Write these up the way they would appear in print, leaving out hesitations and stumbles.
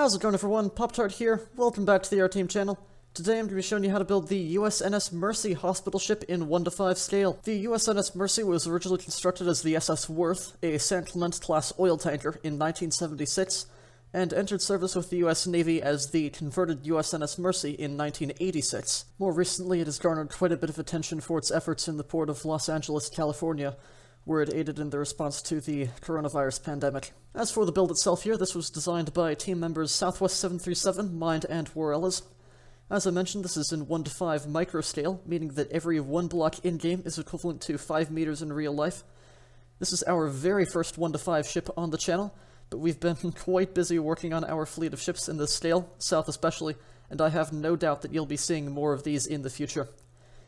How's it going, everyone? Pop-Tart here. Welcome back to the Aeroteam channel. Today I'm going to be showing you how to build the USNS Mercy hospital ship in 1:5 scale. The USNS Mercy was originally constructed as the SS Worth, a San Clemente-class oil tanker, in 1976, and entered service with the US Navy as the converted USNS Mercy in 1986. More recently, it has garnered quite a bit of attention for its efforts in the port of Los Angeles, California, where it aided in the response to the coronavirus pandemic. As for the build itself here, this was designed by team members Southwest 737, Mind, and Warellas. As I mentioned, this is in 1:5 microscale, meaning that every one block in-game is equivalent to 5 meters in real life. This is our very first 1:5 ship on the channel, but we've been quite busy working on our fleet of ships in this scale, South especially, and I have no doubt that you'll be seeing more of these in the future.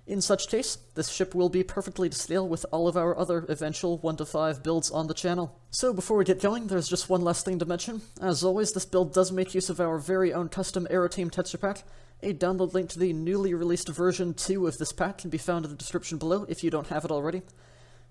In such case, this ship will be perfectly to scale with all of our other eventual 1:5 builds on the channel. So before we get going, there's just one last thing to mention. As always, this build does make use of our very own custom Aeroteam texture pack. A download link to the newly released version 2 of this pack can be found in the description below if you don't have it already.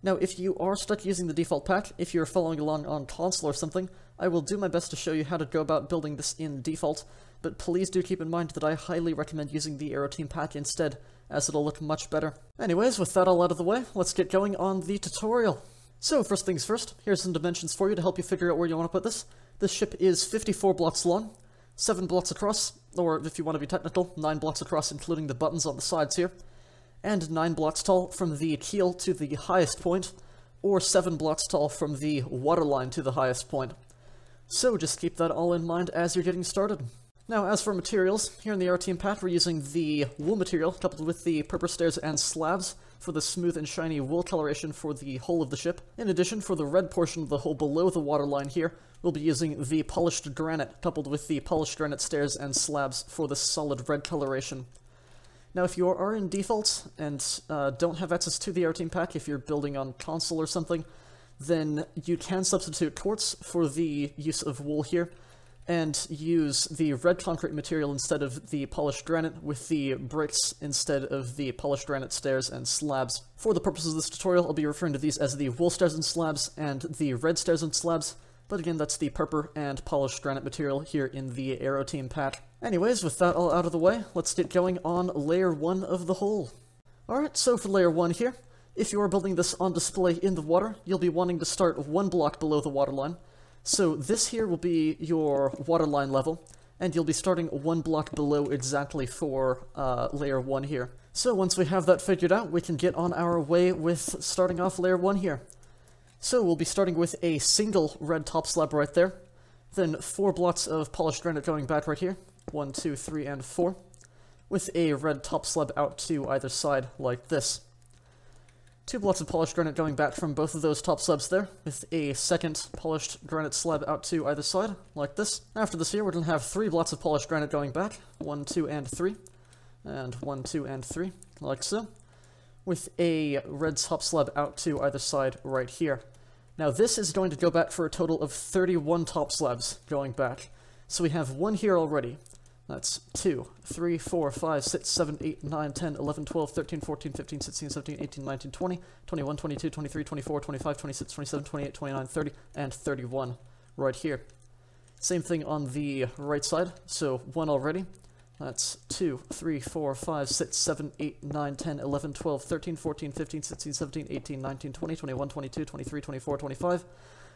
Now, if you are stuck using the default pack, if you're following along on console or something, I will do my best to show you how to go about building this in default, but please do keep in mind that I highly recommend using the Aeroteam pack instead, as it'll look much better. Anyways, with that all out of the way, let's get going on the tutorial. So, first things first, here's some dimensions for you to help you figure out where you want to put this. This ship is 54 blocks long, 7 blocks across, or if you want to be technical, 9 blocks across including the buttons on the sides here, and 9 blocks tall from the keel to the highest point, or 7 blocks tall from the waterline to the highest point. So just keep that all in mind as you're getting started. Now, as for materials, here in the Aeroteam pack we're using the wool material coupled with the purpose stairs and slabs for the smooth and shiny wool coloration for the hull of the ship. In addition, for the red portion of the hull below the waterline here, we'll be using the polished granite coupled with the polished granite stairs and slabs for the solid red coloration. Now, if you are in default and don't have access to the Aeroteam pack, if you're building on console or something, then you can substitute quartz for the use of wool here, and use the red concrete material instead of the polished granite, with the bricks instead of the polished granite stairs and slabs. For the purposes of this tutorial, I'll be referring to these as the wool stairs and slabs and the red stairs and slabs, but again, that's the purple and polished granite material here in the Aeroteam pack. Anyways, with that all out of the way, let's get going on layer 1 of the hull. Alright, so for layer 1 here, if you are building this on display in the water, you'll be wanting to start 1 block below the waterline. So this here will be your waterline level, and you'll be starting 1 block below exactly for layer 1 here. So once we have that figured out, we can get on our way with starting off layer 1 here. So we'll be starting with a single red top slab right there, then 4 blocks of polished granite going back right here, 1, 2, 3, and 4, with a red top slab out to either side like this. 2 blocks of polished granite going back from both of those top slabs there, with a second polished granite slab out to either side, like this. After this here, we're going to have 3 blocks of polished granite going back, 1, 2, and 3, and 1, 2, and 3, like so, with a red top slab out to either side right here. Now this is going to go back for a total of 31 top slabs going back. So we have 1 here already. That's 2, 3, 4, 5, 6, 7, 8, 9, 10, 11, 12, 13, 14, 15, 16, 17, 18, 19, 20, 21, 22, 23, 24, 25, 26, 27, 28, 29, 30, and 31 right here. Same thing on the right side, so 1 already. That's 2, 3, 4, 5, 6, 7, 8, 9, 10, 11, 12, 13, 14, 15, 16, 17, 18, 19, 20, 21, 22, 23, 24, 25,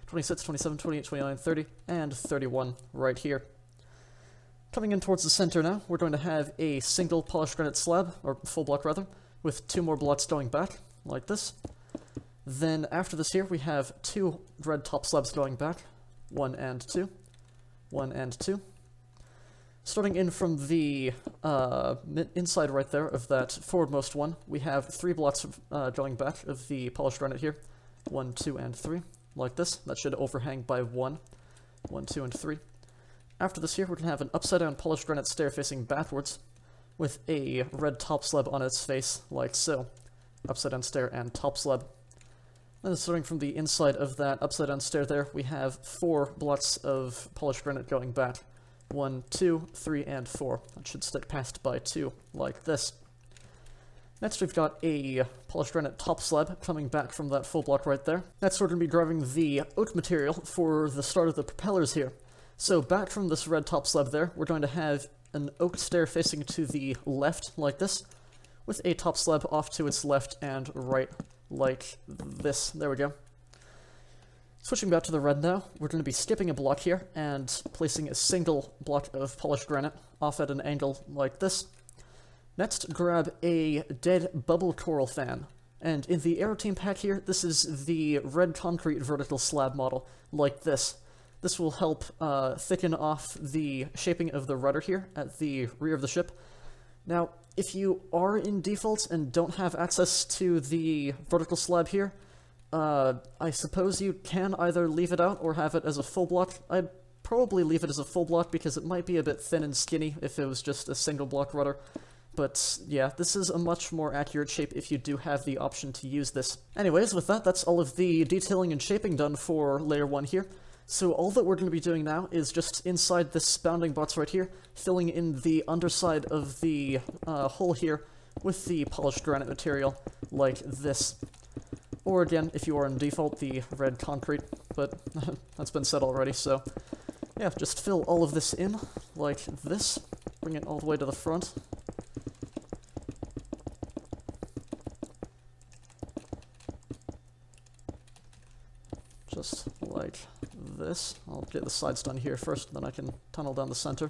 26, 27, 28, 29, 30, and 31 right here. Coming in towards the center now, we're going to have a single polished granite slab, or full block rather, with 2 more blocks going back, like this. Then after this here, we have 2 red top slabs going back, 1 and 2, 1 and 2. Starting in from the inside right there of that forwardmost one, we have 3 blocks going back of the polished granite here, 1, 2, and 3, like this. That should overhang by 1, 1, 2, and 3. After this here, we're going to have an upside-down polished granite stair facing backwards, with a red top slab on its face, like so. Upside-down stair and top slab. Then starting from the inside of that upside-down stair there, we have 4 blocks of polished granite going back. 1, 2, 3, and 4. That should stick past by 2, like this. Next we've got a polished granite top slab coming back from that full block right there. Next we're going to be grabbing the oak material for the start of the propellers here. So back from this red top slab there, we're going to have an oak stair facing to the left, like this, with a top slab off to its left and right, like this. There we go. Switching back to the red now, we're going to be skipping a block here and placing a single block of polished granite off at an angle like this. Next, grab a dead bubble coral fan. And in the Aeroteam pack here, this is the red concrete vertical slab model, like this. This will help thicken off the shaping of the rudder here at the rear of the ship. Now, if you are in default and don't have access to the vertical slab here, I suppose you can either leave it out or have it as a full block. I'd probably leave it as a full block because it might be a bit thin and skinny if it was just a single block rudder. But yeah, this is a much more accurate shape if you do have the option to use this. Anyways, with that, that's all of the detailing and shaping done for layer 1 here. So all that we're going to be doing now is just inside this bounding box right here, filling in the underside of the hole here with the polished granite material, like this. Or again, if you are in default, the red concrete, but that's been said already, so yeah, just fill all of this in, like this, bring it all the way to the front. Just like this. I'll get the sides done here first, then I can tunnel down the center.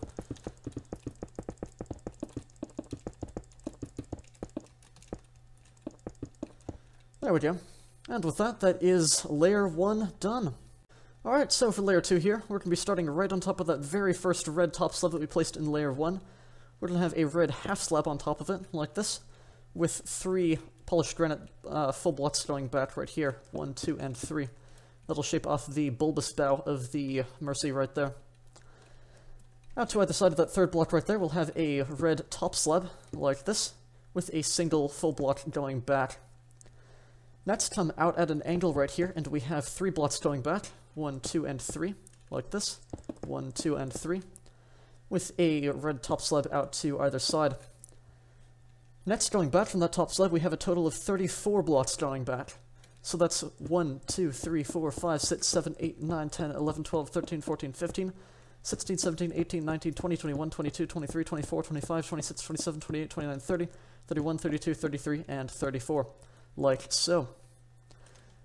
There we go. And with that, that is layer 1 done. Alright, so for layer 2 here, we're going to be starting right on top of that very first red top slab that we placed in layer 1. We're going to have a red half slab on top of it, like this, with 3 polished granite full blocks going back right here, 1, 2, and 3. That'll shape off the bulbous bow of the Mercy right there. Out to either side of that third block right there, we'll have a red top slab, like this, with a single full block going back. Next, come out at an angle right here, and we have 3 blocks going back, 1, 2, and 3, like this, 1, 2, and 3, with a red top slab out to either side. Next, going back from that top slab, we have a total of 34 blocks going back. So that's 1, 2, 3, 4, 5, 6, 7, 8, 9, 10, 11, 12, 13, 14, 15, 16, 17, 18, 19, 20, 21, 22, 23, 24, 25, 26, 27, 28, 29, 30, 31, 32, 33, and 34. Like so.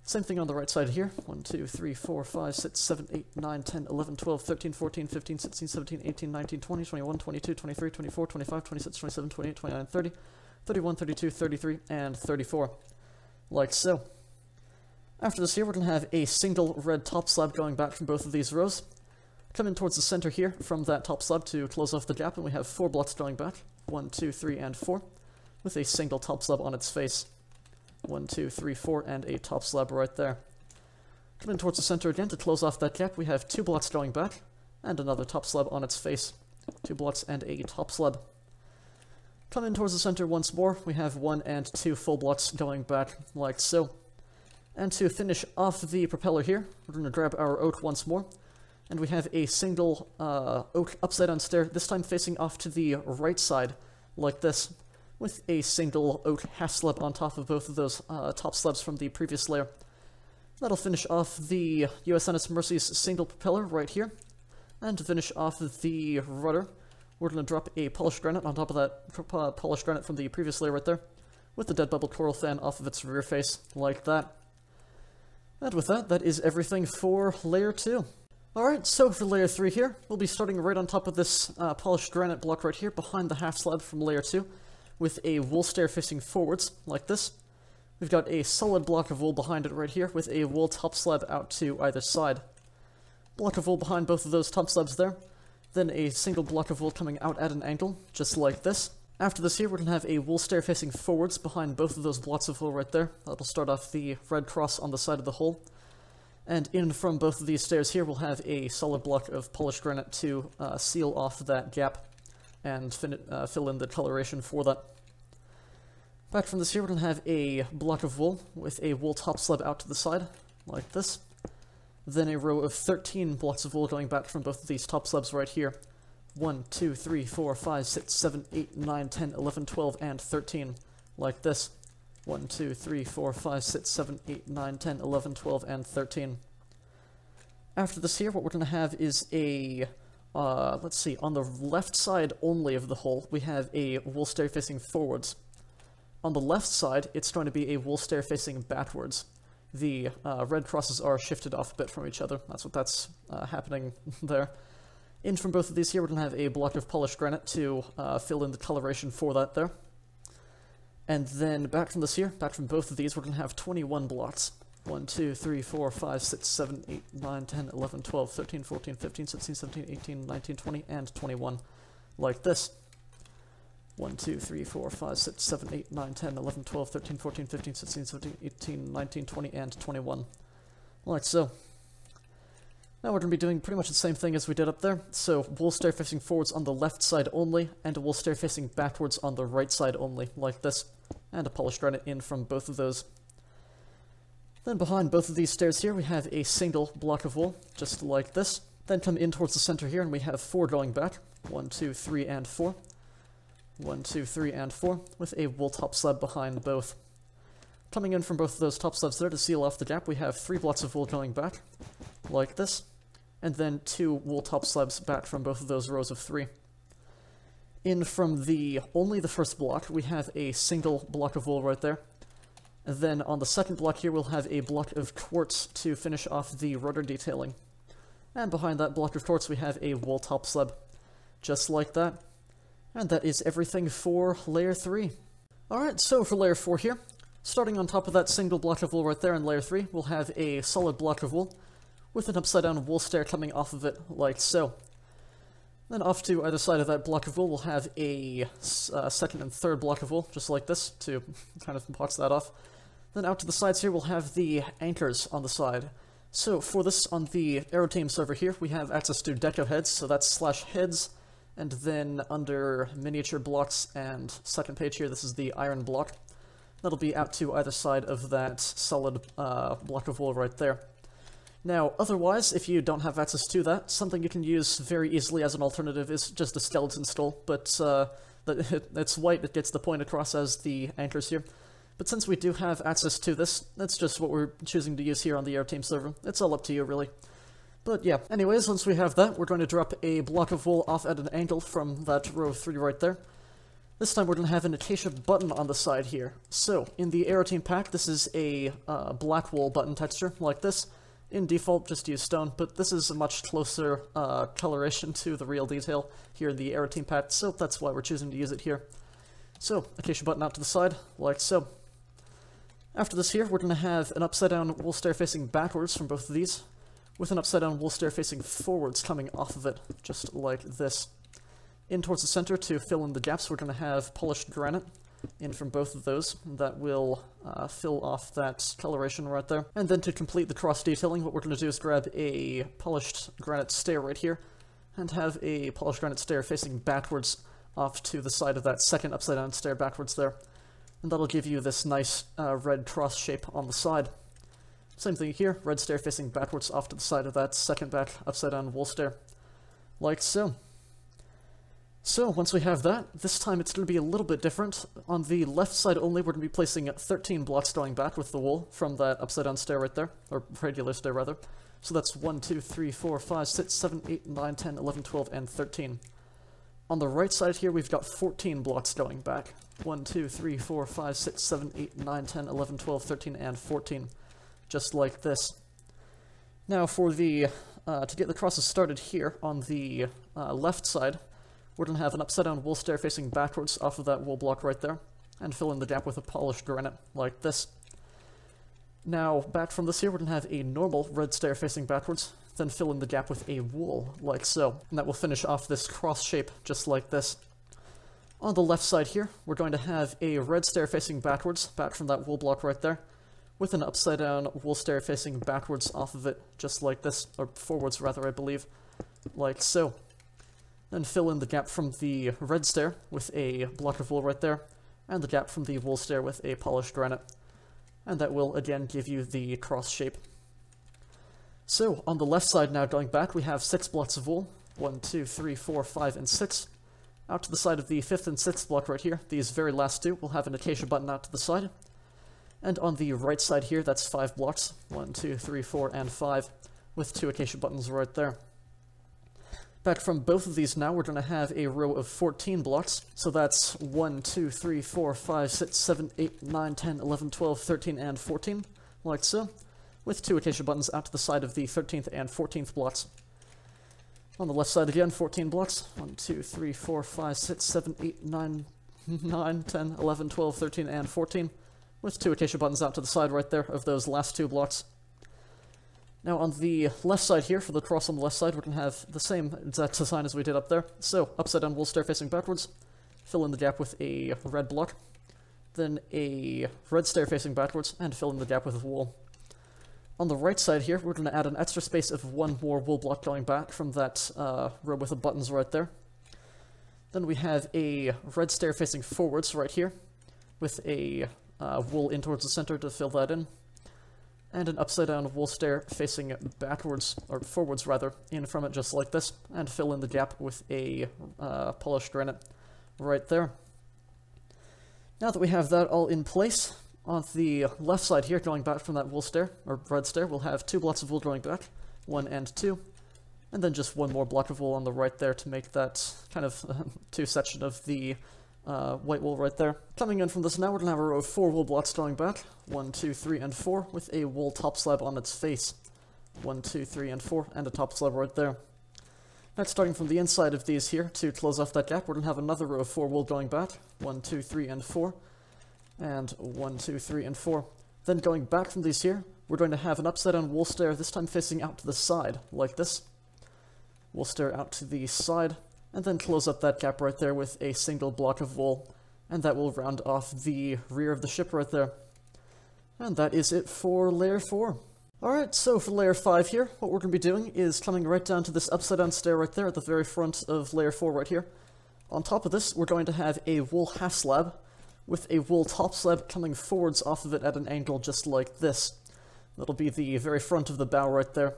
Same thing on the right side here. 1, 2, 3, 4, 5, 6, 7, 8, 9, 10, 11, 12, 13, 14, 15, 16, 17, 18, 19, 20, 21, 22, 23, 24, 25, 26, 27, 28, 29, 30, 31, 32, 33, and 34. Like so. After this here, we're going to have a single red top slab going back from both of these rows. Come in towards the center here from that top slab to close off the gap, and we have 4 blocks going back. 1, 2, 3, and 4, with a single top slab on its face. 1, 2, 3, 4, and a top slab right there. Come in towards the center again to close off that gap. We have 2 blocks going back, and another top slab on its face. 2 blocks and a top slab. Come in towards the center once more. We have 1 and 2 full blocks going back, like so. And to finish off the propeller here, we're going to grab our oak once more, and we have a single oak upside-down stair, this time facing off to the right side, like this, with a single oak half slab on top of both of those top slabs from the previous layer. That'll finish off the USNS Mercy's single propeller right here, and to finish off the rudder, we're going to drop a polished granite on top of that polished granite from the previous layer right there, with the dead bubble coral fan off of its rear face, like that. And with that, that is everything for layer 2. Alright, so for layer 3 here, we'll be starting right on top of this polished granite block right here, behind the half slab from layer 2, with a wool stair facing forwards, like this. We've got a solid block of wool behind it right here, with a wool top slab out to either side. Block of wool behind both of those top slabs there, then a single block of wool coming out at an angle, just like this. After this here, we're going to have a wool stair facing forwards behind both of those blocks of wool right there. That'll start off the red cross on the side of the hole. And in from both of these stairs here, we'll have a solid block of polished granite to seal off that gap and fill in the coloration for that. Back from this here, we're going to have a block of wool with a wool top slab out to the side, like this. Then a row of 13 blocks of wool going back from both of these top slabs right here. 1, 2, 3, 4, 5, 6, 7, 8, 9, 10, 11, 12, and 13, like this. 1, 2, 3, 4, 5, 6, 7, 8, 9, 10, 11, 12, and 13. After this here, what we're going to have is a, let's see, on the left side only of the hull, we have a wool stair facing forwards. On the left side, it's going to be a wool stair facing backwards. The red crosses are shifted off a bit from each other. That's what that's happening there. In from both of these here, we're going to have a block of polished granite to fill in the coloration for that there. And then back from this here, back from both of these, we're going to have 21 blocks. 1, 2, 3, 4, 5, 6, 7, 8, 9, 10, 11, 12, 13, 14, 15, 16, 17, 18, 19, 20, and 21. Like this. 1, 2, 3, 4, 5, 6, 7, 8, 9, 10, 11, 12, 13, 14, 15, 16, 17, 18, 19, 20, and 21. Like so. Now we're going to be doing pretty much the same thing as we did up there. So, wool stair facing forwards on the left side only, and a wool stair facing backwards on the right side only, like this. And a polished granite in from both of those. Then behind both of these stairs here, we have a single block of wool, just like this. Then come in towards the center here, and we have 4 going back. 1, 2, 3, and 4. 1, 2, 3, and 4, with a wool top slab behind both. Coming in from both of those top slabs there to seal off the gap, we have 3 blocks of wool going back, like this, and then 2 wool top slabs back from both of those rows of 3. In from only the first block, we have a single block of wool right there. And then on the second block here, we'll have a block of quartz to finish off the rudder detailing. And behind that block of quartz, we have a wool top slab, just like that. And that is everything for layer 3. Alright, so for layer 4 here, starting on top of that single block of wool right there in layer 3, we'll have a solid block of wool, with an upside down wool stair coming off of it, like so. Then off to either side of that block of wool, we'll have a second and third block of wool, just like this, to kind of box that off. Then out to the sides here, we'll have the anchors on the side. So for this, on the Aeroteam server here, we have access to deco heads, so that's /heads, and then under miniature blocks and second page here, this is the iron block. That'll be out to either side of that solid block of wool right there. Now, otherwise, if you don't have access to that, something you can use very easily as an alternative is just a skeleton skull, but it's white, it gets the point across as the anchors here. But since we do have access to this, that's just what we're choosing to use here on the Aeroteam server. It's all up to you, really. But yeah, anyways, once we have that, we're going to drop a block of wool off at an angle from that row of 3 right there. This time we're going to have an acacia button on the side here. So, in the Aeroteam pack, this is a black wool button texture, like this. In default, just use stone, but this is a much closer coloration to the real detail here in the Aeroteam pack, so that's why we're choosing to use it here. So, acacia button out to the side, like so. After this here, we're going to have an upside-down wool stair facing backwards from both of these, with an upside-down wool stair facing forwards coming off of it, just like this. In towards the center to fill in the gaps, we're going to have polished granite in from both of those. That will fill off that coloration right there. And then to complete the cross detailing, what we're going to do is grab a polished granite stair right here, and have a polished granite stair facing backwards off to the side of that second upside-down stair backwards there. And that'll give you this nice red cross shape on the side. Same thing here, red stair facing backwards off to the side of that second back upside-down wool stair. Like so. So, once we have that, this time it's going to be a little bit different. On the left side only, we're going to be placing 13 blocks going back with the wool from that upside-down stair right there, or regular stair rather. So that's 1, 2, 3, 4, 5, 6, 7, 8, 9, 10, 11, 12, and 13. On the right side here, we've got 14 blocks going back. 1, 2, 3, 4, 5, 6, 7, 8, 9, 10, 11, 12, 13, and 14. Just like this. Now for the, to get the crosses started here on the left side, we're going to have an upside-down wool stair facing backwards off of that wool block right there, and fill in the gap with a polished granite, like this. Now, back from this here, we're going to have a normal red stair facing backwards, then fill in the gap with a wool, like so. And that will finish off this cross shape, just like this. On the left side here, we're going to have a red stair facing backwards, back from that wool block right there, with an upside-down wool stair facing backwards off of it, just like this, or forwards rather, I believe, like so. Then fill in the gap from the red stair with a block of wool right there, and the gap from the wool stair with a polished granite. And that will again give you the cross shape. So, on the left side now going back, we have 6 blocks of wool. 1, 2, 3, 4, 5, and 6. Out to the side of the 5th and 6th block right here, these very last 2 will have an acacia button out to the side. And on the right side here, that's 5 blocks. 1, 2, 3, 4, and 5. with 2 acacia buttons right there. Back from both of these now, we're going to have a row of 14 blocks. So that's 1, 2, 3, 4, 5, 6, 7, 8, 9, 10, 11, 12, 13, and 14, like so, with 2 acacia buttons out to the side of the 13th and 14th blocks. On the left side again, 14 blocks. 1, 2, 3, 4, 5, 6, 7, 8, 9, 10, 11, 12, 13, and 14, with 2 acacia buttons out to the side right there of those last 2 blocks. Now on the left side here, for the cross on the left side, we're going to have the same exact design as we did up there. So, upside down wool stair facing backwards, fill in the gap with a red block, then a red stair facing backwards, and fill in the gap with wool. On the right side here, we're going to add an extra space of 1 more wool block going back from that row with the buttons right there. Then we have a red stair facing forwards right here, with a wool in towards the center to fill that in. And an upside down wool stair facing backwards, or forwards rather, in from it just like this, and fill in the gap with a polished granite right there. Now that we have that all in place, on the left side here, going back from that wool stair, or red stair, we'll have 2 blocks of wool going back, 1 and 2, and then just 1 more block of wool on the right there to make that kind of 2 section of the white wool right there. Coming in from this now, we're going to have a row of 4 wool blocks going back, 1, 2, 3, and 4, with a wool top slab on its face. 1, 2, 3, and 4, and a top slab right there. Next, starting from the inside of these here, to close off that gap, we're going to have another row of 4 wool going back, 1, 2, 3, and 4, and 1, 2, 3, and 4. Then going back from these here, we're going to have an upside down wool stair, this time facing out to the side, like this. Wool stair out to the side, and then close up that gap right there with a single block of wool, and that will round off the rear of the ship right there. And that is it for layer 4. Alright, so for layer 5 here, what we're going to be doing is coming right down to this upside down stair right there at the very front of layer 4 right here. On top of this, we're going to have a wool half slab, with a wool top slab coming forwards off of it at an angle just like this. That'll be the very front of the bow right there.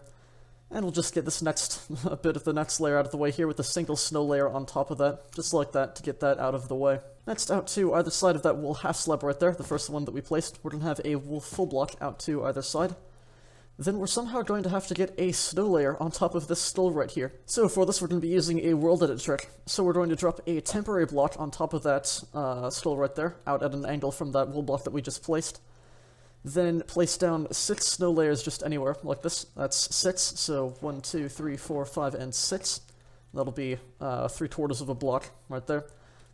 And we'll just get this next bit of the next layer out of the way here with a single snow layer on top of that, just like that, to get that out of the way. Next, out to either side of that wool half slab right there, the first one that we placed, we're going to have a wool full block out to either side. Then we're somehow going to have to get a snow layer on top of this stole right here. So for this, we're going to be using a world edit trick. So we're going to drop a temporary block on top of that stole right there, out at an angle from that wool block that we just placed. Then place down 6 snow layers just anywhere, like this. That's 6, so 1, 2, 3, 4, 5, and 6. That'll be 3/4 of a block right there.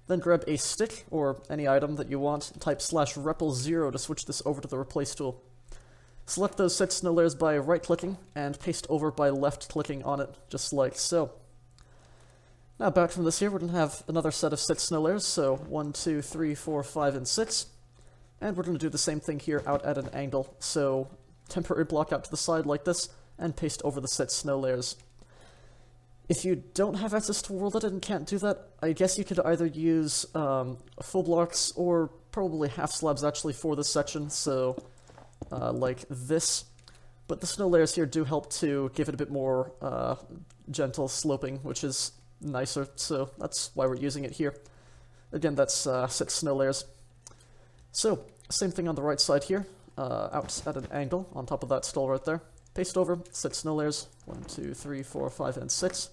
Then grab a stick, or any item that you want, type /repl0 to switch this over to the replace tool. Select those 6 snow layers by right-clicking, and paste over by left-clicking on it, just like so. Now back from this here, we're going to have another set of 6 snow layers, so 1, 2, 3, 4, 5, and 6. And we're going to do the same thing here out at an angle, so temporary block out to the side like this, and paste over the 6 snow layers. If you don't have access to World Edit and can't do that, I guess you could either use full blocks, or probably half slabs actually for this section, so like this. But the snow layers here do help to give it a bit more gentle sloping, which is nicer, so that's why we're using it here. Again, that's 6 snow layers. So, same thing on the right side here, out at an angle on top of that stole right there. Paste over, 6 snow layers, 1, 2, 3, 4, 5, and 6.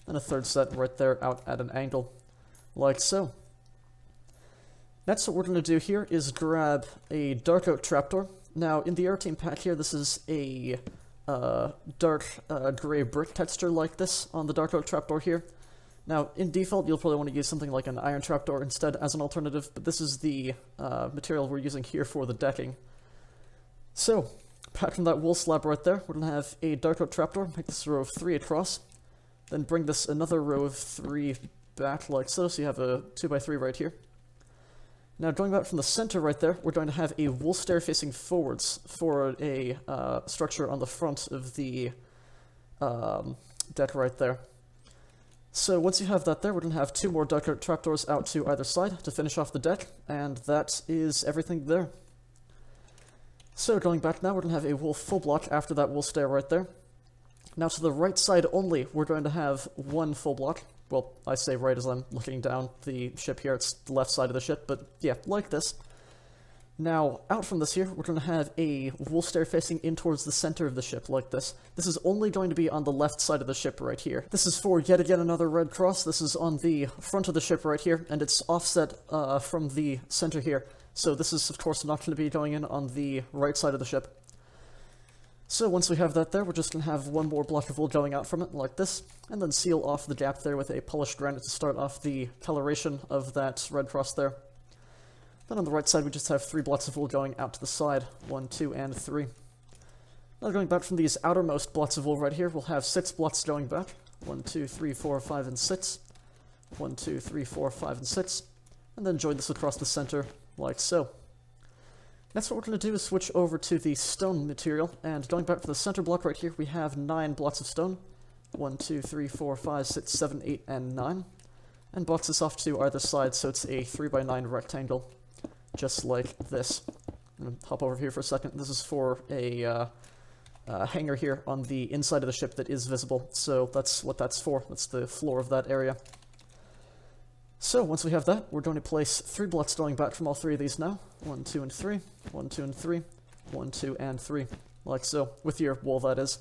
And a third set right there out at an angle, like so. Next, what we're going to do here is grab a dark oak trapdoor. Now, in the Aeroteam pack here, this is a dark gray brick texture like this on the dark oak trapdoor here. Now, in default, you'll probably want to use something like an iron trapdoor instead as an alternative, but this is the material we're using here for the decking. So, back from that wool slab right there, we're going to have a dark oak trapdoor, make this a row of 3 across, then bring this another row of 3 back like so, so you have a 2x3 right here. Now, going back from the center right there, we're going to have a wool stair facing forwards for a structure on the front of the deck right there. So once you have that there, we're going to have 2 more dark oak trapdoors out to either side to finish off the deck, and that is everything there. So going back now, we're going to have a wool full block after that wool stair right there. Now to the right side only, we're going to have 1 full block. Well, I say right as I'm looking down the ship here, it's the left side of the ship, but yeah, like this. Now, out from this here, we're going to have a wool stair facing in towards the center of the ship, like this. This is only going to be on the left side of the ship right here. This is for yet again another red cross. This is on the front of the ship right here, and it's offset from the center here. So this is, of course, not going to be going in on the right side of the ship. So once we have that there, we're just going to have one more block of wool going out from it, like this, and then seal off the gap there with a polished granite to start off the coloration of that red cross there. Then on the right side, we just have 3 blocks of wool going out to the side. 1, 2, and 3. Now going back from these outermost blocks of wool right here, we'll have 6 blocks going back. 1, 2, 3, 4, 5, and 6. 1, 2, 3, 4, 5, and 6. And then join this across the center, like so. Next, what we're going to do is switch over to the stone material, and going back for the center block right here, we have 9 blocks of stone. 1, 2, 3, 4, 5, 6, 7, 8, and 9. And box this off to either side, so it's a 3x9 rectangle. Just like this. I'm going to hop over here for a second. This is for a hangar here on the inside of the ship that is visible, so that's what that's for. That's the floor of that area. So once we have that, we're going to place 3 blocks going back from all 3 of these now. 1, 2, and 3. 1, 2, and 3. 1, 2, and 3. Like so. With your wool, that is.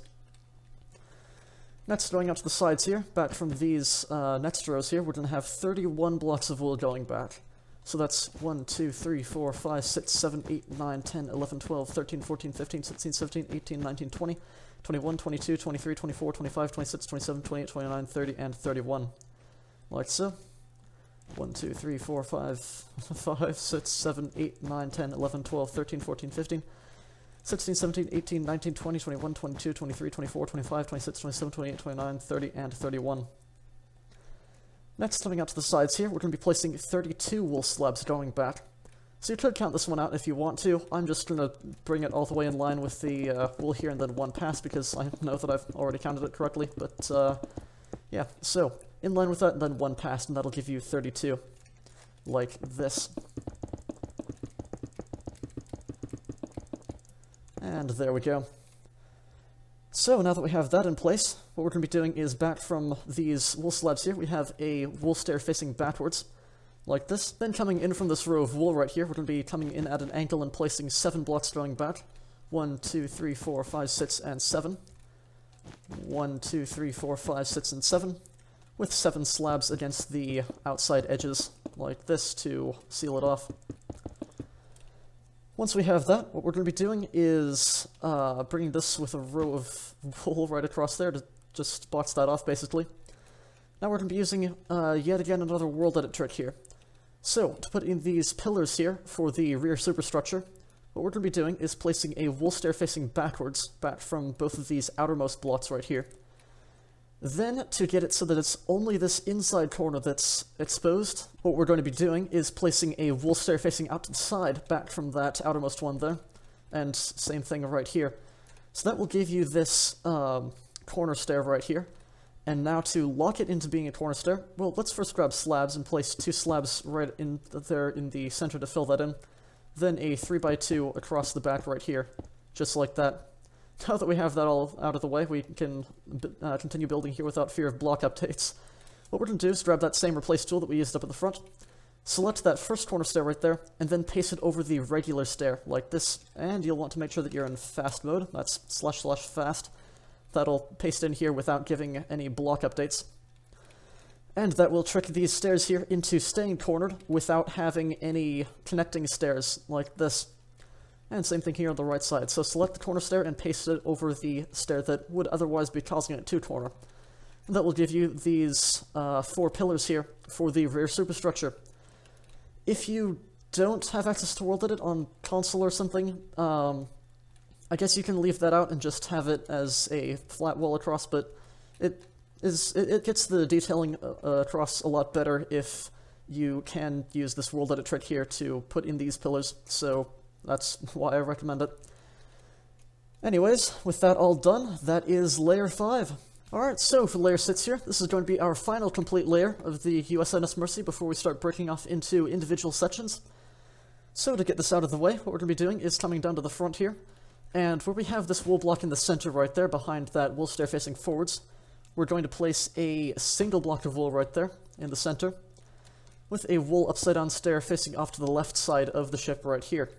Next, going out to the sides here, back from these next rows here, we're going to have 31 blocks of wool going back. So that's 1, 2, 3, 4, 5, 6, 7, 8, 9, 10, 11, 12, 13, 14, 15, 16, 17, 18, 19, 20, 21, 22, 23, 24, 25, 26, 27, 28, 29, 30, and 31. Like so. 1, 2, 3, 4, 5, 6, 7, 8, 9, 10, 11, 12, 13, 14, 15, 16, 17, 18, 19, 20, 21, 22, 23, 24, 25, 26, 27, 28, 29, 30, and 31. Next, coming out to the sides here, we're going to be placing 32 wool slabs going back. So you could count this one out if you want to. I'm just going to bring it all the way in line with the wool here and then 1 pass because I know that I've already counted it correctly. But yeah, so in line with that and then 1 pass, and that'll give you 32. Like this. And there we go. So now that we have that in place, what we're going to be doing is back from these wool slabs here, we have a wool stair facing backwards, like this. Then coming in from this row of wool right here, we're going to be coming in at an angle and placing 7 blocks going back. 1, 2, 3, 4, 5, 6, and 7. 1, 2, 3, 4, 5, 6, and 7. With 7 slabs against the outside edges, like this, to seal it off. Once we have that, what we're going to be doing is bringing this with a row of wool right across there to just box that off, basically. Now we're going to be using yet again another world edit trick here. So, to put in these pillars here for the rear superstructure, what we're going to be doing is placing a wool stair facing backwards, back from both of these outermost blocks right here. Then, to get it so that it's only this inside corner that's exposed, what we're going to be doing is placing a wool stair facing out to the side, back from that outermost one there, and same thing right here. So that will give you this corner stair right here. And now to lock it into being a corner stair, well, let's first grab slabs and place 2 slabs right in there in the center to fill that in. Then a 3x2 across the back right here, just like that. Now that we have that all out of the way, we can continue building here without fear of block updates. What we're going to do is grab that same replace tool that we used up at the front, select that first corner stair right there, and then paste it over the regular stair, like this. And you'll want to make sure that you're in fast mode, that's //fast. That'll paste in here without giving any block updates. And that will trick these stairs here into staying cornered without having any connecting stairs, like this. And same thing here on the right side. So select the corner stair and paste it over the stair that would otherwise be causing it to corner. And that will give you these 4 pillars here for the rear superstructure. If you don't have access to World Edit on console or something, I guess you can leave that out and just have it as a flat wall across, but it gets the detailing across a lot better if you can use this World Edit trick here to put in these pillars, so that's why I recommend it. Anyways, with that all done, that is layer 5. Alright, so for layer 6 here, this is going to be our final complete layer of the USNS Mercy before we start breaking off into individual sections. So to get this out of the way, what we're going to be doing is coming down to the front here, and where we have this wool block in the center right there behind that wool stair facing forwards, we're going to place a single block of wool right there in the center, with a wool upside down stair facing off to the left side of the ship right here.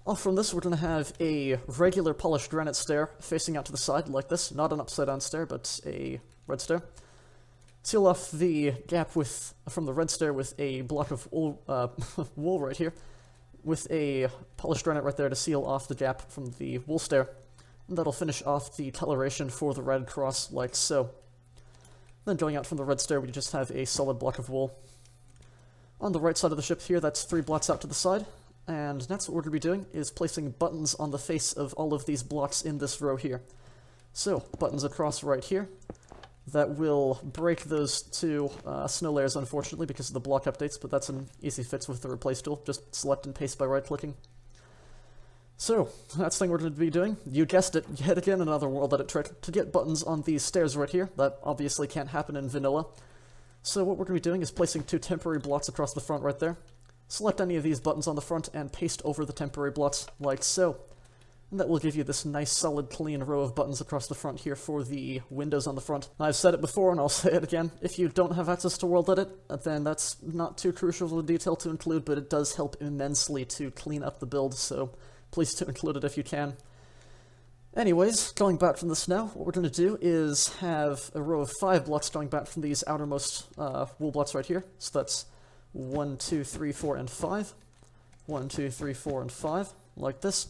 Off from this, we're going to have a regular polished granite stair facing out to the side like this. Not an upside-down stair, but a red stair. Seal off the gap from the red stair with a block of wool right here, with a polished granite right there to seal off the gap from the wool stair. And that'll finish off the coloration for the red cross like so. Then going out from the red stair, we just have a solid block of wool. On the right side of the ship here, that's 3 blocks out to the side. And that's what we're going to be doing, is placing buttons on the face of all of these blocks in this row here. So, buttons across right here. That will break those 2 snow layers, unfortunately, because of the block updates, but that's an easy fix with the replace tool. Just select and paste by right-clicking. So, that's the thing we're going to be doing. You guessed it, yet again another world edit trick. To get buttons on these stairs right here, that obviously can't happen in vanilla. So what we're going to be doing is placing 2 temporary blocks across the front right there. Select any of these buttons on the front and paste over the temporary blocks, like so. And that will give you this nice, solid, clean row of buttons across the front here for the windows on the front. I've said it before, and I'll say it again. If you don't have access to World Edit, then that's not too crucial of a detail to include, but it does help immensely to clean up the build, so please do include it if you can. Anyways, going back from this now, what we're going to do is have a row of 5 blocks going back from these outermost wool blocks right here. So that's 1, 2, 3, 4, and 5. 1, 2, 3, 4, and 5, like this.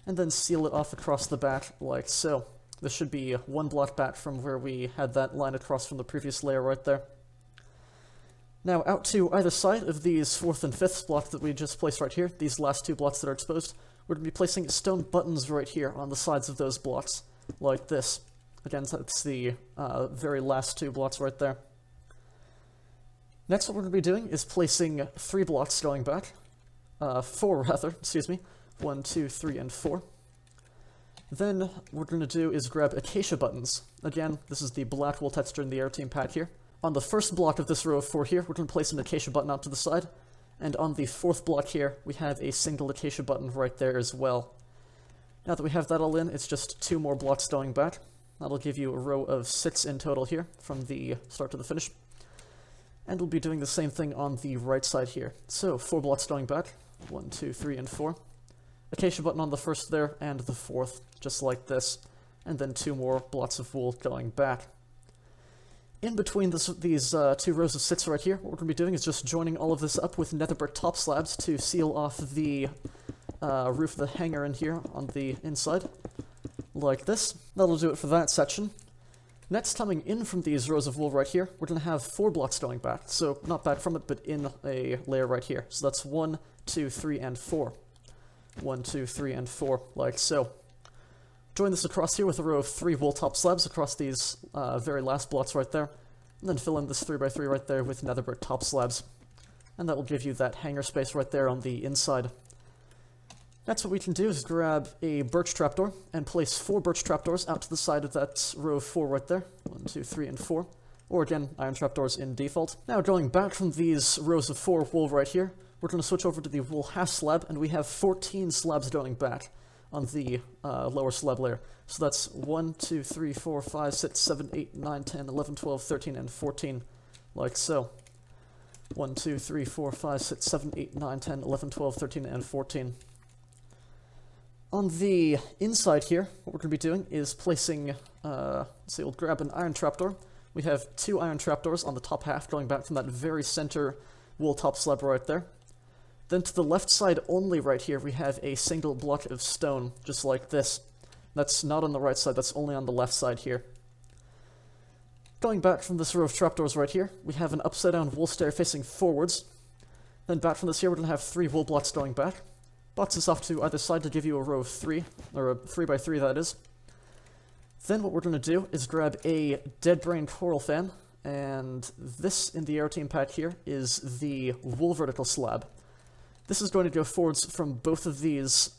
And then seal it off across the back, like so. This should be 1 block back from where we had that line across from the previous layer right there. Now, out to either side of these 4th and 5th blocks that we just placed right here, these last 2 blocks that are exposed, we're going to be placing stone buttons right here on the sides of those blocks, like this. Again, that's the very last 2 blocks right there. Next, what we're going to be doing is placing 3 blocks going back. 4 rather, excuse me. 1, 2, 3, and 4. Then, what we're going to do is grab acacia buttons. Again, this is the black wool texture in the Aeroteam pack here. On the first block of this row of 4 here, we're going to place an acacia button out to the side. And on the 4th block here, we have a single acacia button right there as well. Now that we have that all in, it's just 2 more blocks going back. That'll give you a row of 6 in total here, from the start to the finish. And we'll be doing the same thing on the right side here. So, 4 blocks going back. 1, 2, 3, and 4. Acacia button on the first there, and the 4th, just like this. And then 2 more blocks of wool going back. In between these 2 rows of 6 right here, what we're going to be doing is just joining all of this up with netherbrick top slabs to seal off the roof of the hangar in here on the inside, like this. That'll do it for that section. Next, coming in from these rows of wool right here, we're going to have 4 blocks going back. So, not back from it, but in a layer right here. So that's 1, 2, 3, and 4. 1, 2, 3, and 4, like so. Join this across here with a row of 3 wool top slabs across these very last blocks right there, and then fill in this 3x3 right there with netherbrick top slabs. And that will give you that hangar space right there on the inside. Next, what we can do is grab a birch trapdoor and place 4 birch trapdoors out to the side of that row of 4 right there. 1, 2, 3, and 4. Or again, iron trapdoors in default. Now, going back from these rows of 4 wool right here, we're going to switch over to the wool half slab, and we have 14 slabs going back on the lower slab layer. So that's 1, 2, 3, 4, 5, 6, 7, 8, 9, 10, 11, 12, 13, and 14, like so. 1, 2, 3, 4, 5, 6, 7, 8, 9, 10, 11, 12, 13, and 14. On the inside here, what we're going to be doing is placing, let's see, we'll grab an iron trapdoor. We have 2 iron trapdoors on the top half going back from that very center wool top slab right there. Then to the left side only right here, we have a single block of stone, just like this. That's not on the right side, that's only on the left side here. Going back from this row of trapdoors right here, we have an upside-down wool stair facing forwards. Then back from this here, we're going to have 3 wool blocks going back. Box this off to either side to give you a row of 3, or a 3x3 that is. Then what we're going to do is grab a dead brain coral fan, and this in the Aeroteam pack here is the wool vertical slab. This is going to go forwards from both of these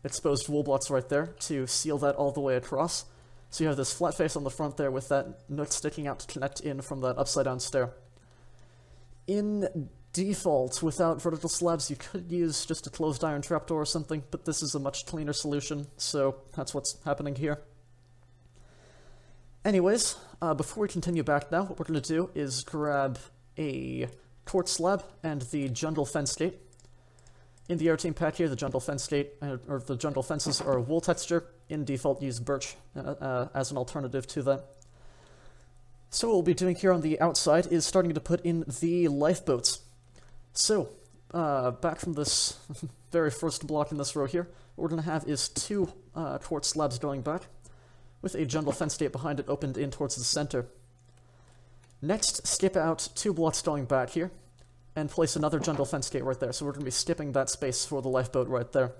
exposed wool blocks right there to seal that all the way across. So you have this flat face on the front there with that nook sticking out to connect in from that upside-down stair. In default, without vertical slabs, you could use just a closed iron trapdoor or something, but this is a much cleaner solution, so that's what's happening here. Anyways, before we continue back now, what we're going to do is grab a quartz slab and the jungle fence gate. In the Aeroteam pack here, the jungle fence state, or the jungle fences are wool texture. In default, use birch as an alternative to that. So what we'll be doing here on the outside is starting to put in the lifeboats. So, back from this very first block in this row here, what we're going to have is two quartz slabs going back, with a jungle fence state behind it opened in towards the center. Next, skip out 2 blocks going back here, and place another jungle fence gate right there. So we're going to be skipping that space for the lifeboat right there.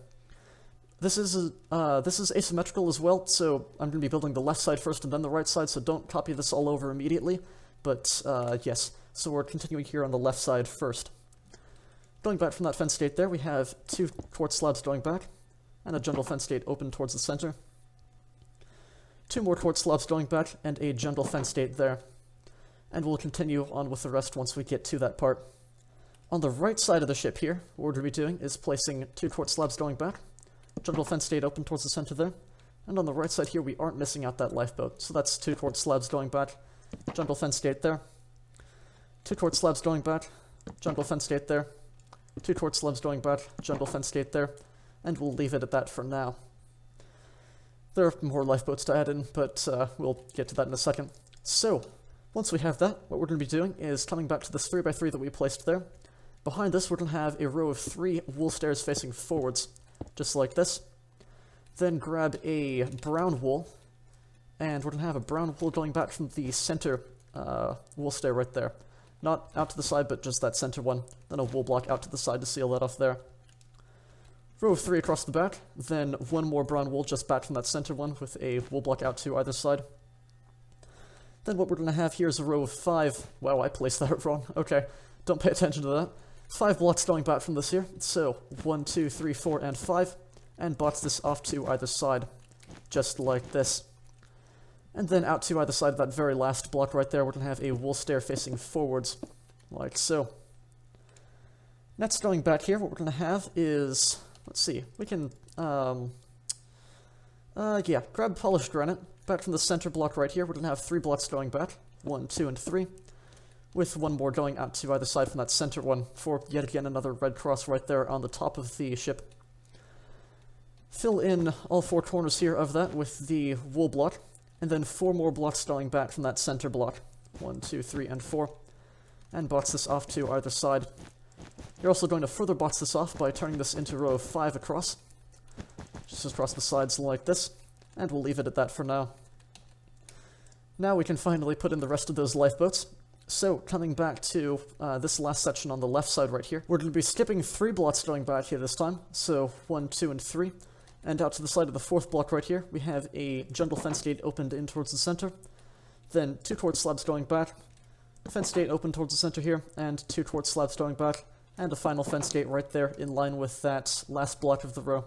This is asymmetrical as well, so I'm going to be building the left side first and then the right side, so don't copy this all over immediately. But, yes, so we're continuing here on the left side first. Going back from that fence gate there, we have 2 quartz slabs going back, and a jungle fence gate open towards the center. 2 more quartz slabs going back, and a jungle fence gate there. And we'll continue on with the rest once we get to that part. On the right side of the ship here, what we're going to be doing is placing 2 quartz slabs going back, jungle fence stayed open towards the center there, and on the right side here we aren't missing out that lifeboat, so that's 2 quartz slabs going back, jungle fence gate there, 2 quartz slabs going back, jungle fence gate there, 2 quartz slabs going back, jungle fence gate there, and we'll leave it at that for now. There are more lifeboats to add in, but we'll get to that in a second. So, once we have that, what we're going to be doing is coming back to this 3x3 that we placed there. Behind this, we're going to have a row of 3 wool stairs facing forwards, just like this. Then grab a brown wool, and we're going to have a brown wool going back from the center wool stair right there. Not out to the side, but just that center one. Then a wool block out to the side to seal that off there. Row of 3 across the back, then 1 more brown wool just back from that center one with a wool block out to either side. Then what we're going to have here is a row of 5. Wow, I placed that wrong. Okay, don't pay attention to that. 5 blocks going back from this here. So, 1, 2, 3, 4, and 5. And box this off to either side, just like this. And then out to either side of that very last block right there, we're going to have a wool stair facing forwards, like so. Next, going back here, what we're going to have is, let's see, we can, grab polished granite. Back from the center block right here, we're going to have 3 blocks going back, 1, 2, and 3, with 1 more going out to either side from that center one, for yet again another red cross right there on the top of the ship. Fill in all 4 corners here of that with the wool block, and then 4 more blocks going back from that center block, 1, 2, 3, and 4, and box this off to either side. You're also going to further box this off by turning this into a row of 5 across, just across the sides like this, and we'll leave it at that for now. Now we can finally put in the rest of those lifeboats. So, coming back to this last section on the left side right here, we're going to be skipping 3 blocks going back here this time, so 1, 2, and 3, and out to the side of the 4th block right here, we have a jungle fence gate opened in towards the center, then 2 quartz slabs going back, fence gate open towards the center here, and 2 quartz slabs going back, and a final fence gate right there in line with that last block of the row.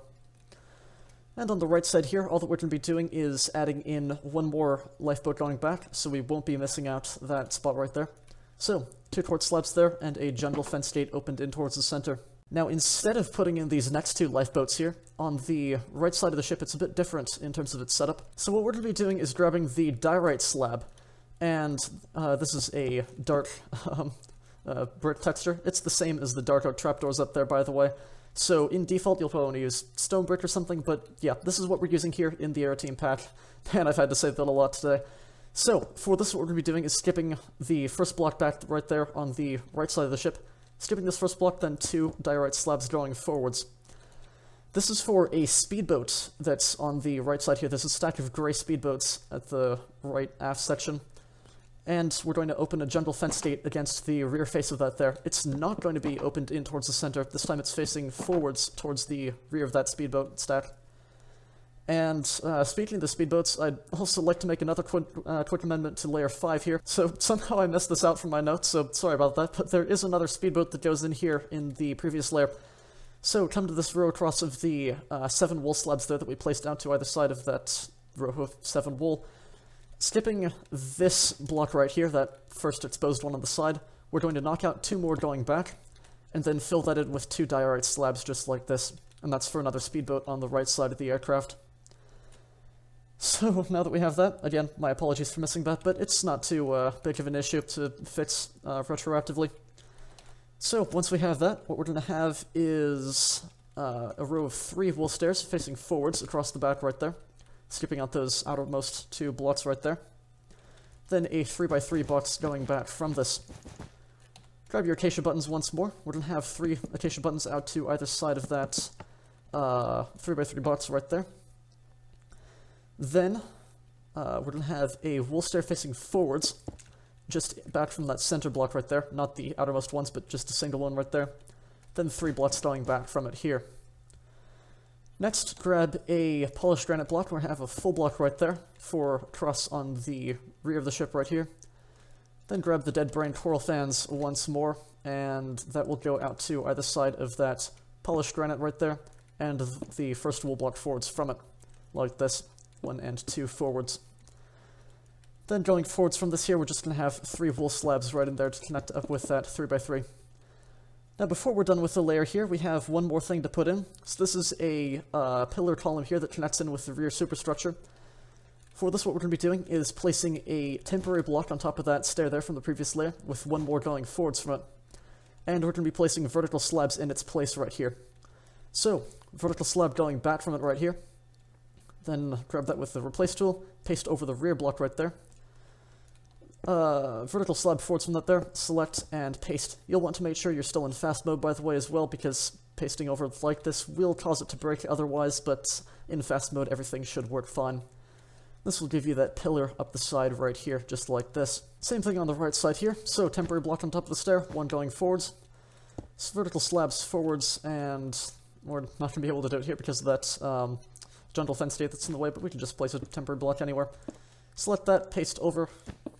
And on the right side here, all that we're going to be doing is adding in 1 more lifeboat going back, so we won't be missing out that spot right there. So, 2 quartz slabs there, and a jungle fence gate opened in towards the center. Now, instead of putting in these next 2 lifeboats here, on the right side of the ship, it's a bit different in terms of its setup. So what we're going to be doing is grabbing the diorite slab, and this is a dark brick texture. It's the same as the dark oak trapdoors up there, by the way. So, in default, you'll probably want to use stone brick or something, but yeah, this is what we're using here in the Aeroteam pack, and I've had to say that a lot today. So, for this, what we're going to be doing is skipping the first block back right there on the right side of the ship, skipping this first block, then 2 diorite slabs going forwards. This is for a speedboat that's on the right side here. There's a stack of gray speedboats at the right aft section. And we're going to open a jungle fence gate against the rear face of that there. It's not going to be opened in towards the center. This time it's facing forwards towards the rear of that speedboat stack. And speaking of the speedboats, I'd also like to make another quick amendment to layer 5 here. So somehow I messed this out from my notes, so sorry about that, but there is another speedboat that goes in here in the previous layer. So come to this row across of the 7 wool slabs there that we placed out to either side of that row of 7 wool. Skipping this block right here, that first exposed one on the side, we're going to knock out 2 more going back, and then fill that in with 2 diorite slabs just like this. And that's for another speedboat on the right side of the aircraft. So, now that we have that, again, my apologies for missing that, but it's not too big of an issue to fix retroactively. So once we have that, what we're going to have is a row of 3 wool stairs facing forwards across the back right there, skipping out those outermost 2 blocks right there. Then a 3x3 box going back from this. Grab your acacia buttons once more. We're going to have 3 acacia buttons out to either side of that 3x3 box right there. Then we're going to have a wool stair facing forwards, just back from that center block right there, not the outermost ones, but just a single one right there. Then 3 blocks going back from it here. Next, grab a polished granite block. We're going to have a full block right there for cross on the rear of the ship right here. Then grab the dead brain coral fans once more, and that will go out to either side of that polished granite right there, and the first wool block forwards from it, like this, 1 and 2 forwards. Then going forwards from this here, we're just going to have 3 wool slabs right in there to connect up with that 3x3. Now before we're done with the layer here, we have one more thing to put in. So this is a pillar column here that connects in with the rear superstructure. For this, what we're going to be doing is placing a temporary block on top of that stair there from the previous layer, with one more going forwards from it. And we're going to be placing vertical slabs in its place right here. So, vertical slab going back from it right here. Then grab that with the replace tool, paste over the rear block right there. Vertical slab forwards from that there, select and paste. You'll want to make sure you're still in fast mode, by the way, as well, because pasting over like this will cause it to break otherwise, but in fast mode everything should work fine. This will give you that pillar up the side right here, just like this. Same thing on the right side here, so temporary block on top of the stair, one going forwards. So vertical slabs forwards, and we're not going to be able to do it here because of that jungle fence gate that's in the way, but we can just place a temporary block anywhere. Select that, paste over,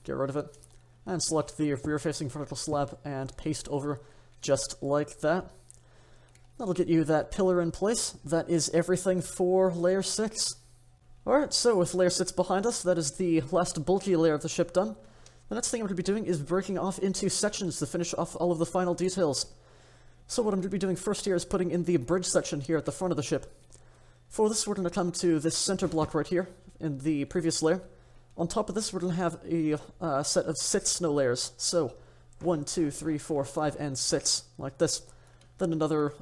get rid of it, and select the rear-facing vertical slab and paste over just like that. That'll get you that pillar in place. That is everything for layer 6. Alright, so with layer 6 behind us, that is the last bulky layer of the ship done. The next thing I'm going to be doing is breaking off into sections to finish off all of the final details. So what I'm going to be doing first here is putting in the bridge section here at the front of the ship. For this, we're going to come to this center block right here in the previous layer. On top of this, we're going to have a set of 6 snow layers. So, 1, 2, 3, 4, 5, and 6, like this. Then another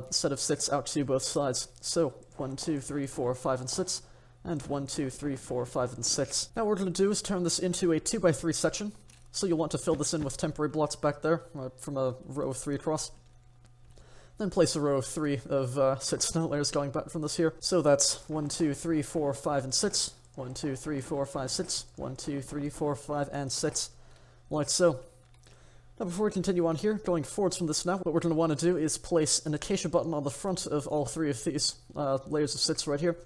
set of 6 out to both sides. So, 1, 2, 3, 4, 5, and 6. And 1, 2, 3, 4, 5, and 6. Now what we're going to do is turn this into a 2x3 section. So you'll want to fill this in with temporary blocks back there, from a row of 3 across. Then place a row of 3 of 6 snow layers going back from this here. So that's 1, 2, 3, 4, 5, and 6. 1, 2, 3, 4, 5, 6. 1, 2, 3, 4, 5, and 6. Like so. Now before we continue on here, going forwards from this now, what we're going to want to do is place an acacia button on the front of all 3 of these layers of 6 right here.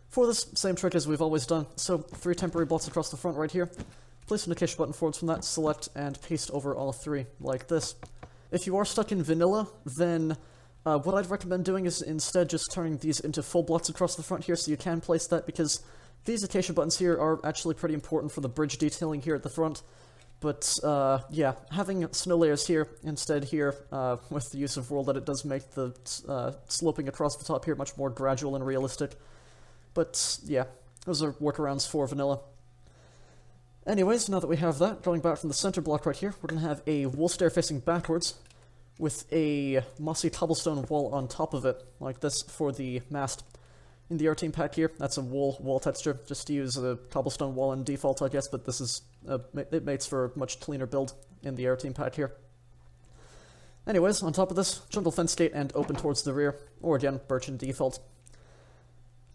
For this, same trick as we've always done. So 3 temporary blocks across the front right here. Place an acacia button forwards from that, select, and paste over all 3, like this. If you are stuck in vanilla, then what I'd recommend doing is instead just turning these into full blocks across the front here so you can place that, because these acacia buttons here are actually pretty important for the bridge detailing here at the front. But, yeah, having snow layers here instead here, with the use of wool, that it does make the sloping across the top here much more gradual and realistic. But, yeah, those are workarounds for vanilla. Anyways, now that we have that, going back from the center block right here, we're going to have a wool stair facing backwards with a mossy cobblestone wall on top of it, like this, for the mast. In the Aeroteam pack here, that's a wool wall texture, just to use a cobblestone wall in default, I guess, but this is, it makes for a much cleaner build in the Aeroteam pack here. Anyways, on top of this, jungle fence gate and open towards the rear, or again, birch in default.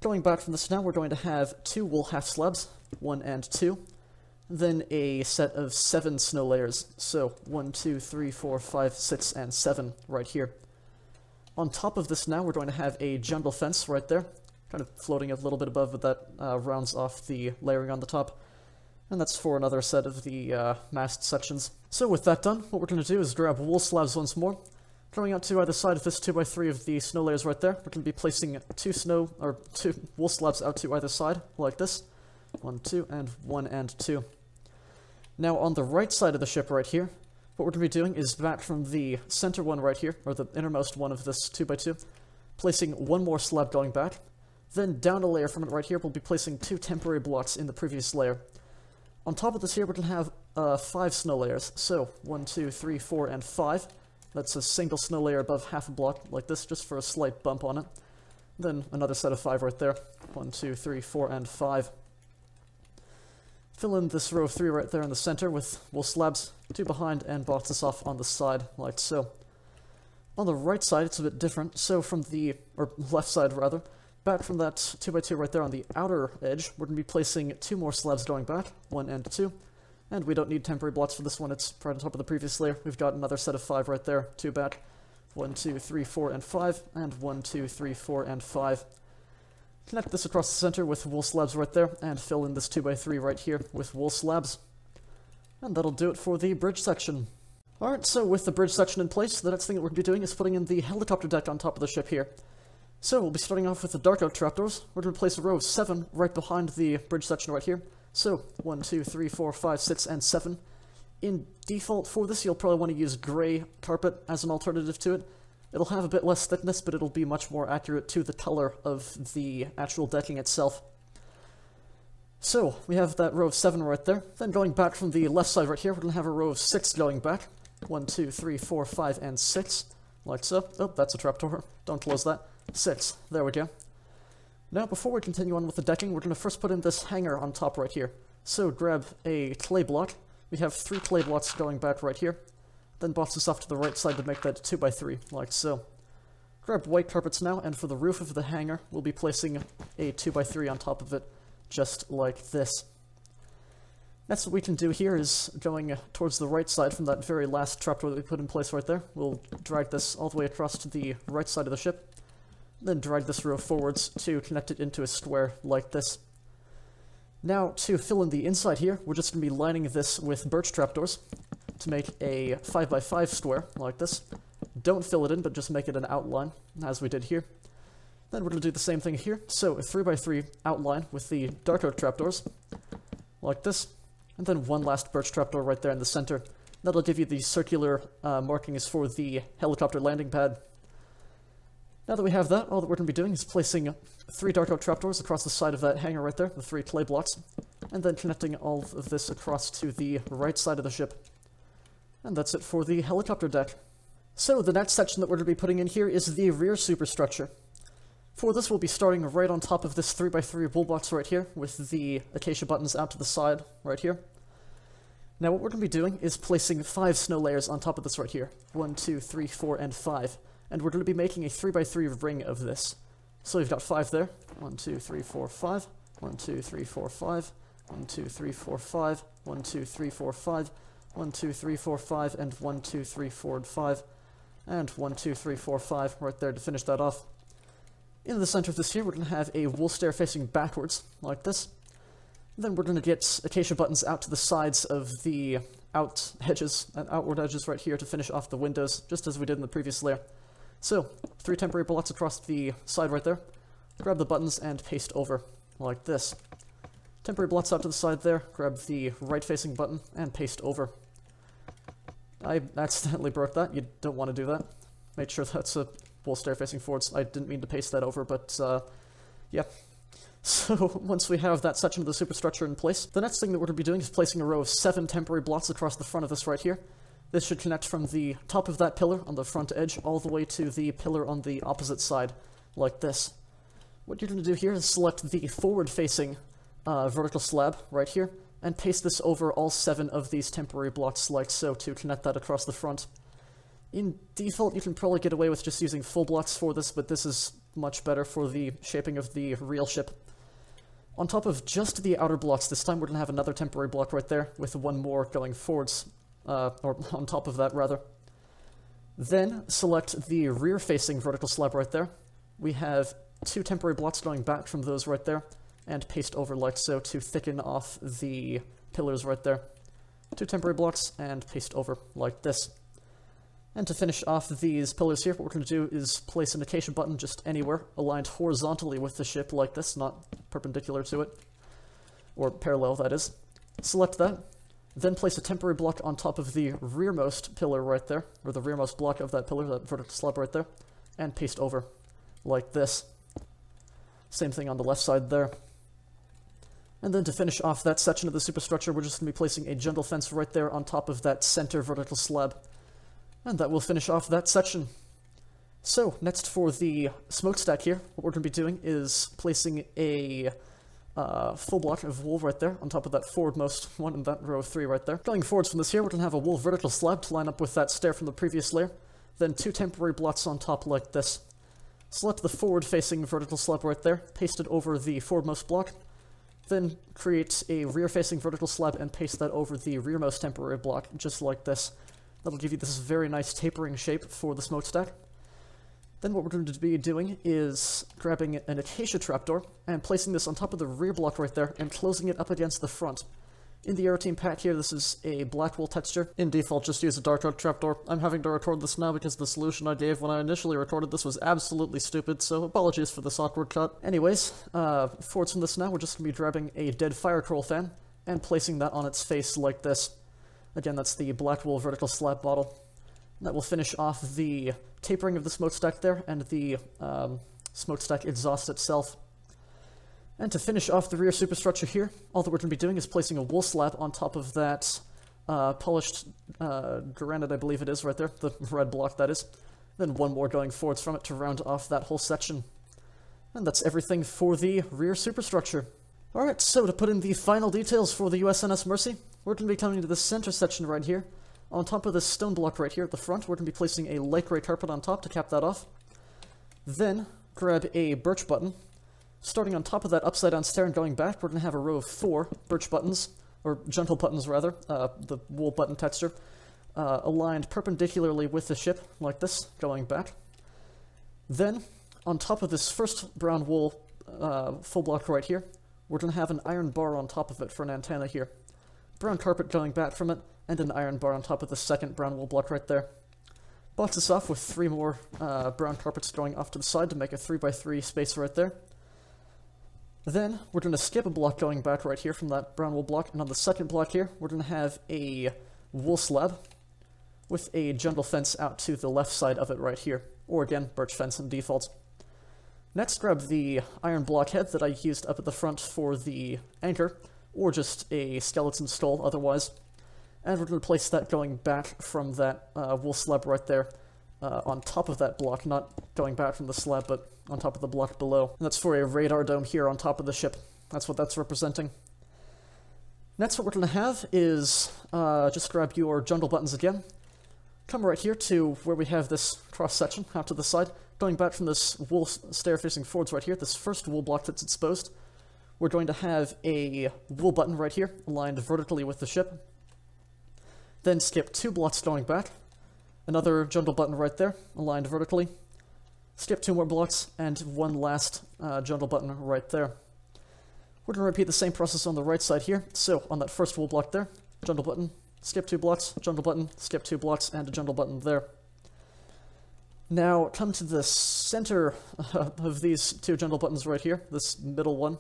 Going back from this now, we're going to have 2 wool half slabs, 1 and 2, then a set of 7 snow layers, so 1, 2, 3, 4, 5, 6, and 7 right here. On top of this now, we're going to have a jungle fence right there, kind of floating a little bit above, but that rounds off the layering on the top. And that's for another set of the mast sections. So with that done, what we're going to do is grab wool slabs once more. Coming out to either side of this 2x3 of the snow layers right there, we're going to be placing 2 wool slabs out to either side, like this. 1, 2, and 1 and 2. Now on the right side of the ship right here, what we're going to be doing is back from the center one right here, or the innermost one of this 2x2, placing 1 more slab going back. Then down a layer from it right here, we'll be placing 2 temporary blocks in the previous layer. On top of this here, we're going to have 5 snow layers. So 1, 2, 3, 4, and 5. That's a single snow layer above half a block, like this, just for a slight bump on it. Then another set of 5 right there. 1, 2, 3, 4, and 5. Fill in this row of 3 right there in the center with wool slabs, 2 behind, and box this off on the side, like so. On the right side, it's a bit different. So from the, or left side rather, back from that 2x2 right there on the outer edge, we're going to be placing 2 more slabs going back, 1 and 2. And we don't need temporary blocks for this one, it's right on top of the previous layer. We've got another set of 5 right there, 2 back. 1, 2, 3, 4, and 5, and 1, 2, 3, 4, and 5. Connect this across the center with wool slabs right there, and fill in this 2x3 right here with wool slabs. And that'll do it for the bridge section. Alright, so with the bridge section in place, the next thing that we're going to be doing is putting in the helicopter deck on top of the ship here. So we'll be starting off with the dark oak trapdoors. We're going to place a row of 7 right behind the bridge section right here. So 1, 2, 3, 4, 5, 6, and 7. In default for this, you'll probably want to use gray carpet as an alternative to it. It'll have a bit less thickness, but it'll be much more accurate to the color of the actual decking itself. So, we have that row of 7 right there. Then going back from the left side right here, we're going to have a row of 6 going back. 1, 2, 3, 4, 5, and 6. Like so. Oh, that's a trapdoor. Don't close that. 6. There we go. Now, before we continue on with the decking, we're going to first put in this hanger on top right here. So, grab a clay block. We have 3 clay blocks going back right here. Then box this off to the right side to make that 2x3, like so. Grab white carpets now, and for the roof of the hanger, we'll be placing a 2x3 on top of it, just like this. Next, what we can do here is going towards the right side from that very last trapdoor that we put in place right there. We'll drag this all the way across to the right side of the ship, then drag this row forwards to connect it into a square like this. Now, to fill in the inside here, we're just going to be lining this with birch trapdoors to make a 5x5 square, like this. Don't fill it in, but just make it an outline, as we did here. Then we're going to do the same thing here, so a 3x3 outline with the dark oak trapdoors, like this. And then one last birch trapdoor right there in the center. That'll give you the circular markings for the helicopter landing pad. Now that we have that, all that we're going to be doing is placing 3 dark oak trapdoors across the side of that hanger right there, the 3 clay blocks, and then connecting all of this across to the right side of the ship. And that's it for the helicopter deck. So the next section that we're going to be putting in here is the rear superstructure. For this, we'll be starting right on top of this 3x3 wool box right here, with the acacia buttons out to the side right here. Now what we're going to be doing is placing 5 snow layers on top of this right here. 1, 2, 3, 4, and 5. And we're going to be making a 3x3 ring of this. So we've got 5 there. 1, 2, 3, 4, 5. 1, 2, 3, 4, 5. 1, 2, 3, 4, 5. 1, 2, 3, 4, 5. 1, 2, 3, 4, 5, and 1, 2, 3, 4, and 5. And 1, 2, 3, 4, 5 right there to finish that off. In the center of this here, we're going to have a wool stair facing backwards, like this. Then we're going to get acacia buttons out to the sides of the outward edges right here to finish off the windows, just as we did in the previous layer. So, 3 temporary blocks across the side right there. Grab the buttons and paste over, like this. Temporary blocks out to the side there, grab the right-facing button, and paste over. I accidentally broke that, you don't want to do that. Make sure that's a wool stair facing forwards. I didn't mean to paste that over, but, yeah. So, once we have that section of the superstructure in place, the next thing that we're going to be doing is placing a row of 7 temporary blocks across the front of this right here. This should connect from the top of that pillar on the front edge all the way to the pillar on the opposite side, like this. What you're going to do here is select the forward-facing vertical slab right here, and paste this over all 7 of these temporary blocks like so to connect that across the front. In default, you can probably get away with just using full blocks for this, but this is much better for the shaping of the real ship. On top of just the outer blocks, this time we're going to have another temporary block right there, with 1 more going forwards, or on top of that, rather. Then, select the rear-facing vertical slab right there. We have 2 temporary blocks going back from those right there, and paste over like so to thicken off the pillars right there. 2 temporary blocks, and paste over like this. And to finish off these pillars here, what we're going to do is place an acacia button just anywhere, aligned horizontally with the ship like this, not perpendicular to it. Or parallel, that is. Select that, then place a temporary block on top of the rearmost pillar right there, or the rearmost block of that pillar, that vertical slab right there, and paste over, like this. Same thing on the left side there. And then to finish off that section of the superstructure, we're just going to be placing a jungle fence right there on top of that center vertical slab. And that will finish off that section. So, next for the smokestack here, what we're going to be doing is placing a full block of wool right there on top of that forwardmost one in that row of 3 right there. Going forwards from this here, we're going to have a wool vertical slab to line up with that stair from the previous layer, then 2 temporary blocks on top like this. Select the forward-facing vertical slab right there, paste it over the forwardmost block, then create a rear-facing vertical slab and paste that over the rearmost temporary block, just like this. That'll give you this very nice tapering shape for the smokestack. Then what we're going to be doing is grabbing an acacia trapdoor and placing this on top of the rear block right there and closing it up against the front. In the Aeroteam pack here, this is a black wool texture. In default, just use a dark oak trapdoor. I'm having to record this now because the solution I gave when I initially recorded this was absolutely stupid, so apologies for this awkward cut. Anyways, forwards from this now, we're just going to be grabbing a dead fire coral fan and placing that on its face like this. Again, that's the black wool vertical slab model. That will finish off the tapering of the smokestack there and the smokestack exhaust itself. And to finish off the rear superstructure here, all that we're going to be doing is placing a wool slab on top of that polished granite, I believe it is, right there, the red block that is. Then one more going forwards from it to round off that whole section. And that's everything for the rear superstructure. Alright, so to put in the final details for the USNS Mercy, we're going to be coming to the center section right here. On top of this stone block right here at the front, we're going to be placing a light gray carpet on top to cap that off. Then, grab a birch button. Starting on top of that upside down stair and going back, we're going to have a row of 4 birch buttons, or gentle buttons rather, the wool button texture, aligned perpendicularly with the ship, like this, going back. Then, on top of this first brown wool full block right here, we're going to have an iron bar on top of it for an antenna here. Brown carpet going back from it, and an iron bar on top of the second brown wool block right there. Box this off with 3 more brown carpets going off to the side to make a 3x3 space right there. Then, we're going to skip a block going back right here from that brown wool block, and on the second block here, we're going to have a wool slab with a jungle fence out to the left side of it right here, or again, birch fence in default. Next, grab the iron blockhead that I used up at the front for the anchor, or just a skeleton skull otherwise, and we're going to place that going back from that wool slab right there on top of that block, not going back from the slab, but on top of the block below. And that's for a radar dome here on top of the ship. That's what that's representing. Next, what we're going to have is just grab your jungle buttons again. Come right here to where we have this cross-section out to the side. Going back from this wool stair facing forwards right here, this first wool block that's exposed, we're going to have a wool button right here, aligned vertically with the ship. Then skip 2 blocks going back. Another jungle button right there, aligned vertically. Skip 2 more blocks, and one last jungle button right there. We're going to repeat the same process on the right side here. So, on that first wool block there, jungle button, skip 2 blocks, jungle button, skip 2 blocks, and a jungle button there. Now, come to the center of these 2 jungle buttons right here, this middle one,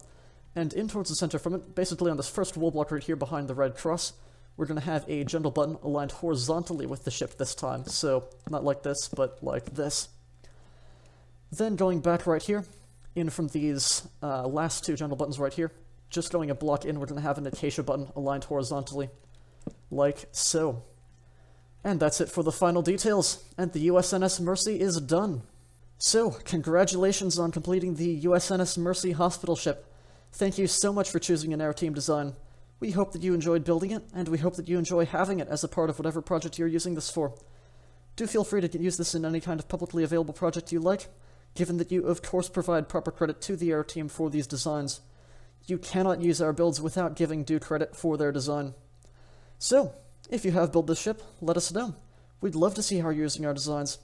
and in towards the center from it, basically on this first wool block right here behind the red cross, we're going to have a jungle button aligned horizontally with the ship this time. So, not like this, but like this. Then going back right here, in from these last 2 jungle buttons right here, just going a block in, we're going to have an acacia button aligned horizontally, like so. And that's it for the final details, and the USNS Mercy is done. So, congratulations on completing the USNS Mercy hospital ship. Thank you so much for choosing an Aeroteam design. We hope that you enjoyed building it, and we hope that you enjoy having it as a part of whatever project you're using this for. Do feel free to use this in any kind of publicly available project you like, given that you of course provide proper credit to the Aeroteam for these designs. You cannot use our builds without giving due credit for their design. So, if you have built this ship, let us know. We'd love to see how you're using our designs.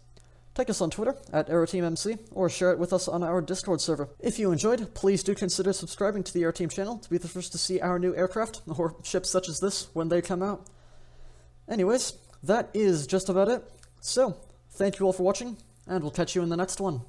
Take us on Twitter, at AeroteamMC, or share it with us on our Discord server. If you enjoyed, please do consider subscribing to the Aeroteam channel to be the first to see our new aircraft, or ships such as this, when they come out. Anyways, that is just about it. So, thank you all for watching, and we'll catch you in the next one.